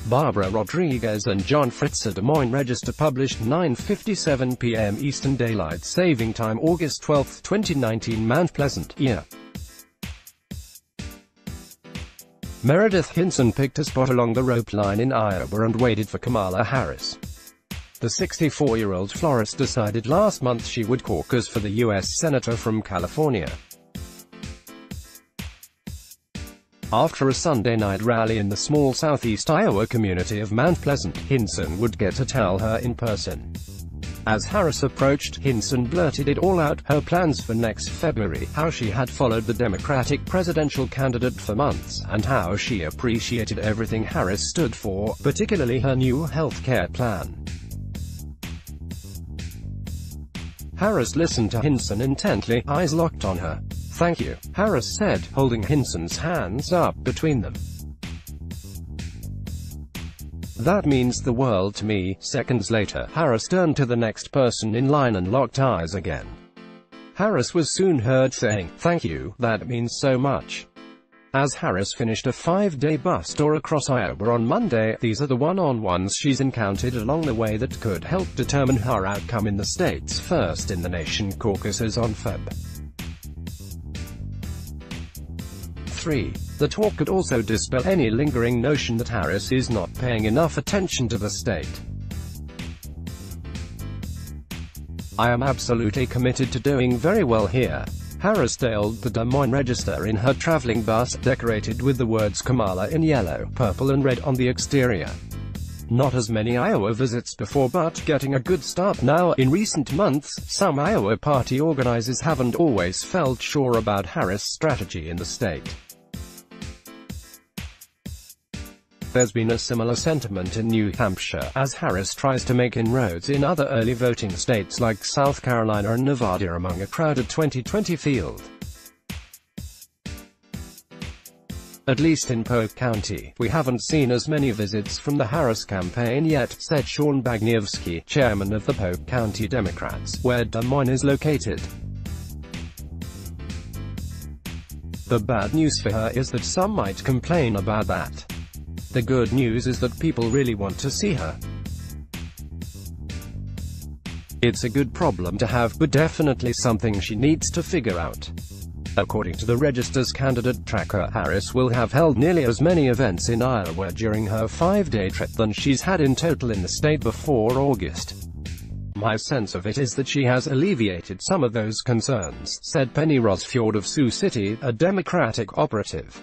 Barbara Rodriguez and John Fritze. Des Moines Register published 9:57 p.m. Eastern Daylight Saving Time, August 12, 2019. Mount Pleasant, year. Meredith Hinson picked a spot along the rope line in Iowa and waited for Kamala Harris. The 64-year-old florist decided last month she would caucus for the U.S. Senator from California. After a Sunday night rally in the small southeast Iowa community of Mount Pleasant, Hinson would get to tell her in person. As Harris approached, Hinson blurted it all out, her plans for next February, how she had followed the Democratic presidential candidate for months, and how she appreciated everything Harris stood for, particularly her new health care plan. Harris listened to Hinson intently, eyes locked on her. "Thank you," Harris said, holding Hinson's hands up between them. "That means the world to me." Seconds later, Harris turned to the next person in line and locked eyes again. Harris was soon heard saying, "Thank you, that means so much." As Harris finished a 5-day bus tour across Iowa on Monday, these are the one-on-ones she's encountered along the way that could help determine her outcome in the state's first-in-the-nation caucuses on Feb. 3. The talk could also dispel any lingering notion that Harris is not paying enough attention to the state. "I am absolutely committed to doing very well here," Harris told the Des Moines Register in her traveling bus, decorated with the words Kamala in yellow, purple and red on the exterior. Not as many Iowa visits before, but getting a good start now. In recent months, some Iowa party organizers haven't always felt sure about Harris' strategy in the state. There's been a similar sentiment in New Hampshire, as Harris tries to make inroads in other early voting states like South Carolina and Nevada among a crowded 2020 field. "At least in Polk County, we haven't seen as many visits from the Harris campaign yet," said Sean Bagniewski, chairman of the Polk County Democrats, where Des Moines is located. The bad news for her is that some might complain about that. The good news is that people really want to see her. It's a good problem to have, but definitely something she needs to figure out. According to the Register's candidate tracker, Harris will have held nearly as many events in Iowa during her 5-day trip than she's had in total in the state before August. "My sense of it is that she has alleviated some of those concerns," said Penny Rosfjord of Sioux City, a Democratic operative.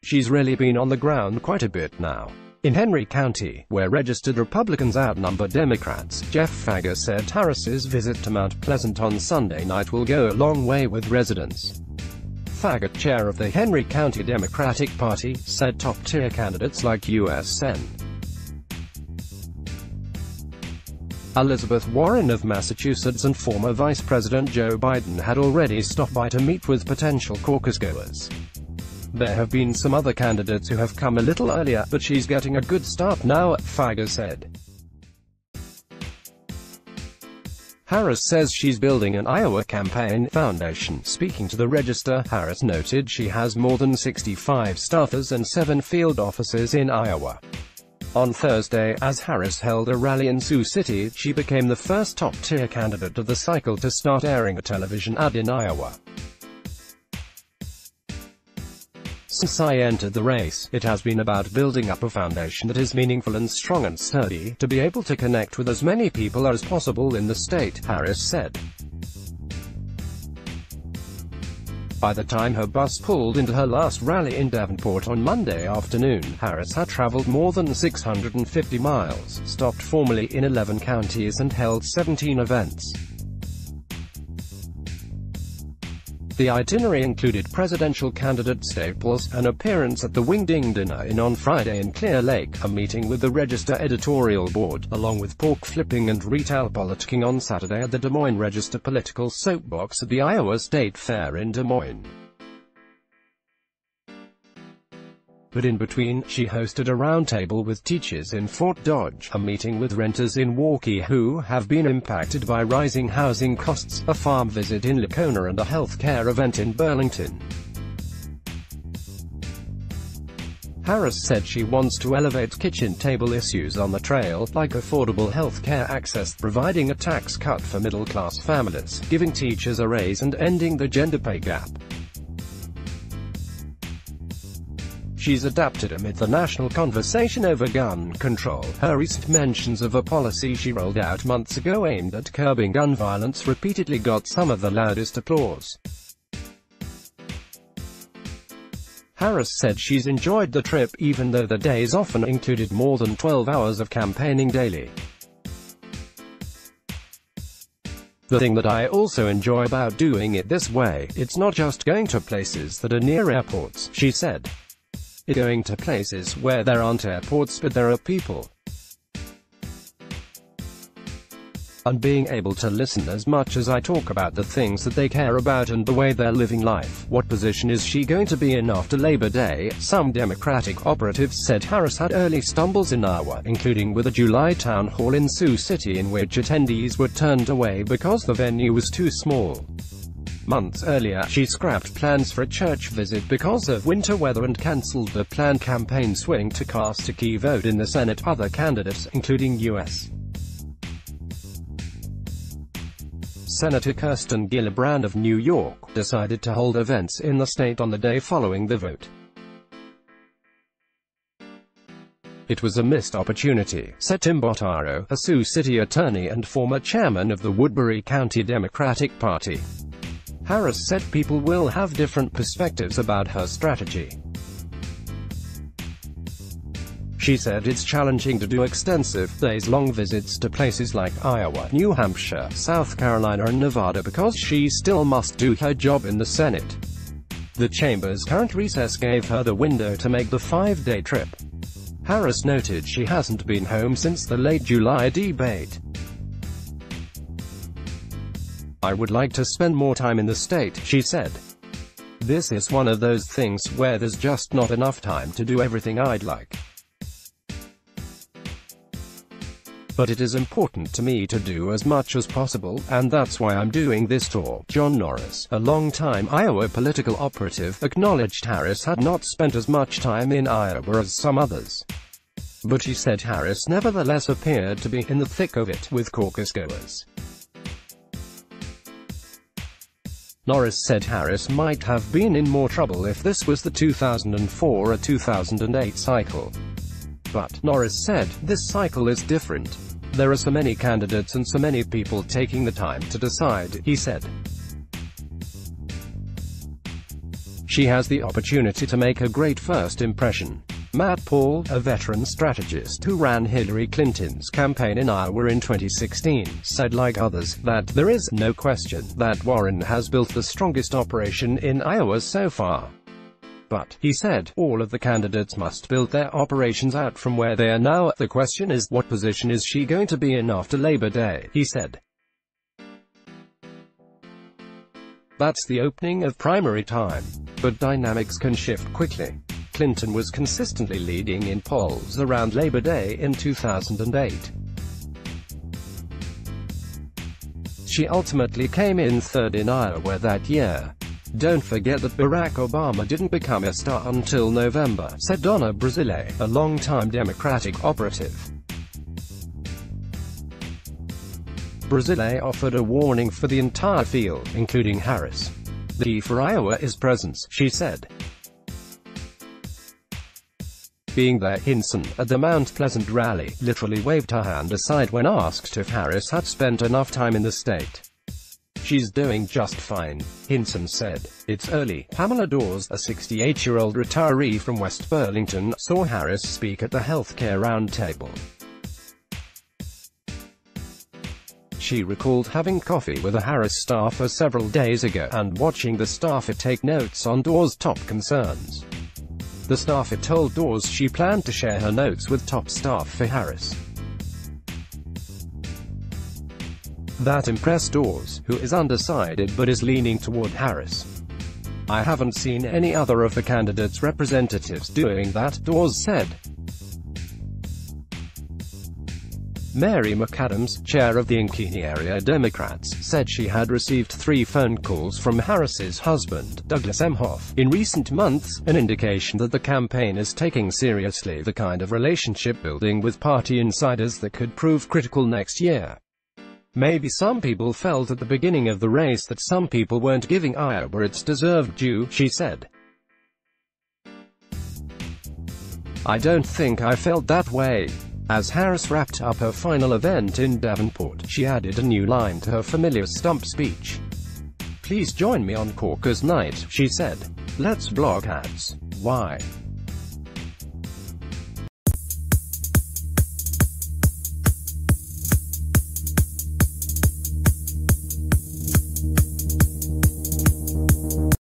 "She's really been on the ground quite a bit now." In Henry County, where registered Republicans outnumber Democrats, Jeff Fager said Harris's visit to Mount Pleasant on Sunday night will go a long way with residents. Fager, chair of the Henry County Democratic Party, said top-tier candidates like U.S. Sen. Elizabeth Warren of Massachusetts and former Vice President Joe Biden had already stopped by to meet with potential caucus-goers. "There have been some other candidates who have come a little earlier, but she's getting a good start now," Fager said. Harris says she's building an Iowa campaign foundation. Speaking to the Register, Harris noted she has more than 65 staffers and 7 field offices in Iowa. On Thursday, as Harris held a rally in Sioux City, she became the first top-tier candidate of the cycle to start airing a television ad in Iowa. "Since I entered the race, it has been about building up a foundation that is meaningful and strong and sturdy, to be able to connect with as many people as possible in the state," Harris said. By the time her bus pulled into her last rally in Davenport on Monday afternoon, Harris had traveled more than 650 miles, stopped formally in 11 counties and held 17 events. The itinerary included presidential candidate staples, an appearance at the Wingding Dinner Inn on Friday in Clear Lake, a meeting with the Register editorial board, along with pork flipping and retail politicking on Saturday at the Des Moines Register political soapbox at the Iowa State Fair in Des Moines. But in between, she hosted a roundtable with teachers in Fort Dodge, a meeting with renters in Waukee who have been impacted by rising housing costs, a farm visit in Lacona and a health care event in Burlington. Harris said she wants to elevate kitchen table issues on the trail, like affordable health care access, providing a tax cut for middle-class families, giving teachers a raise and ending the gender pay gap. She's adapted amid the national conversation over gun control. Her recent mentions of a policy she rolled out months ago aimed at curbing gun violence repeatedly got some of the loudest applause. Harris said she's enjoyed the trip even though the days often included more than 12 hours of campaigning daily. The thing that I also enjoy about doing it this way, it's not just going to places that are near airports, she said. It's going to places where there aren't airports but there are people. And being able to listen as much as I talk about the things that they care about and the way they're living life. What position is she going to be in after Labor Day? Some Democratic operatives said Harris had early stumbles in Iowa, including with a July town hall in Sioux City in which attendees were turned away because the venue was too small. Months earlier, she scrapped plans for a church visit because of winter weather and cancelled the planned campaign swing to cast a key vote in the Senate. Other candidates, including U.S. Senator Kirsten Gillibrand of New York, decided to hold events in the state on the day following the vote. It was a missed opportunity, said Tim Botaro, a Sioux City attorney and former chairman of the Woodbury County Democratic Party. Harris said people will have different perspectives about her strategy. She said it's challenging to do extensive, days-long visits to places like Iowa, New Hampshire, South Carolina and Nevada because she still must do her job in the Senate. The chamber's current recess gave her the window to make the 5-day trip. Harris noted she hasn't been home since the late July debate. "I would like to spend more time in the state," she said. "This is one of those things where there's just not enough time to do everything I'd like. But it is important to me to do as much as possible, and that's why I'm doing this tour." John Norris, a longtime Iowa political operative, acknowledged Harris had not spent as much time in Iowa as some others. But she said Harris nevertheless appeared to be in the thick of it with caucus goers. Norris said Harris might have been in more trouble if this was the 2004 or 2008 cycle. But, Norris said, this cycle is different. There are so many candidates and so many people taking the time to decide, he said. She has the opportunity to make a great first impression. Matt Paul, a veteran strategist who ran Hillary Clinton's campaign in Iowa in 2016, said like others, that there is no question that Warren has built the strongest operation in Iowa so far. But, he said, all of the candidates must build their operations out from where they are now. The question is, what position is she going to be in after Labor Day, he said. That's the opening of primary time. But dynamics can shift quickly. Clinton was consistently leading in polls around Labor Day in 2008. She ultimately came in third in Iowa that year. Don't forget that Barack Obama didn't become a star until November, said Donna Brazile, a longtime Democratic operative. Brazile offered a warning for the entire field, including Harris. The key for Iowa is presence, she said. Being there, Hinson, at the Mount Pleasant rally, literally waved her hand aside when asked if Harris had spent enough time in the state. She's doing just fine, Hinson said. It's early. Pamela Dawes, a 68-year-old retiree from West Burlington, saw Harris speak at the healthcare roundtable. She recalled having coffee with a Harris staffer several days ago, and watching the staffer take notes on Dawes' top concerns. The staffer told Dawes she planned to share her notes with top staff for Harris. That impressed Dawes, who is undecided but is leaning toward Harris. I haven't seen any other of the candidates' representatives doing that, Dawes said. Mary McAdams, chair of the Ankeny area Democrats, said she had received 3 phone calls from Harris's husband, Douglas Emhoff, in recent months, an indication that the campaign is taking seriously the kind of relationship building with party insiders that could prove critical next year. Maybe some people felt at the beginning of the race that some people weren't giving Iowa its deserved due, she said. I don't think I felt that way. As Harris wrapped up her final event in Davenport, she added a new line to her familiar stump speech. Please join me on caucus night, she said. Let's block ads. Why?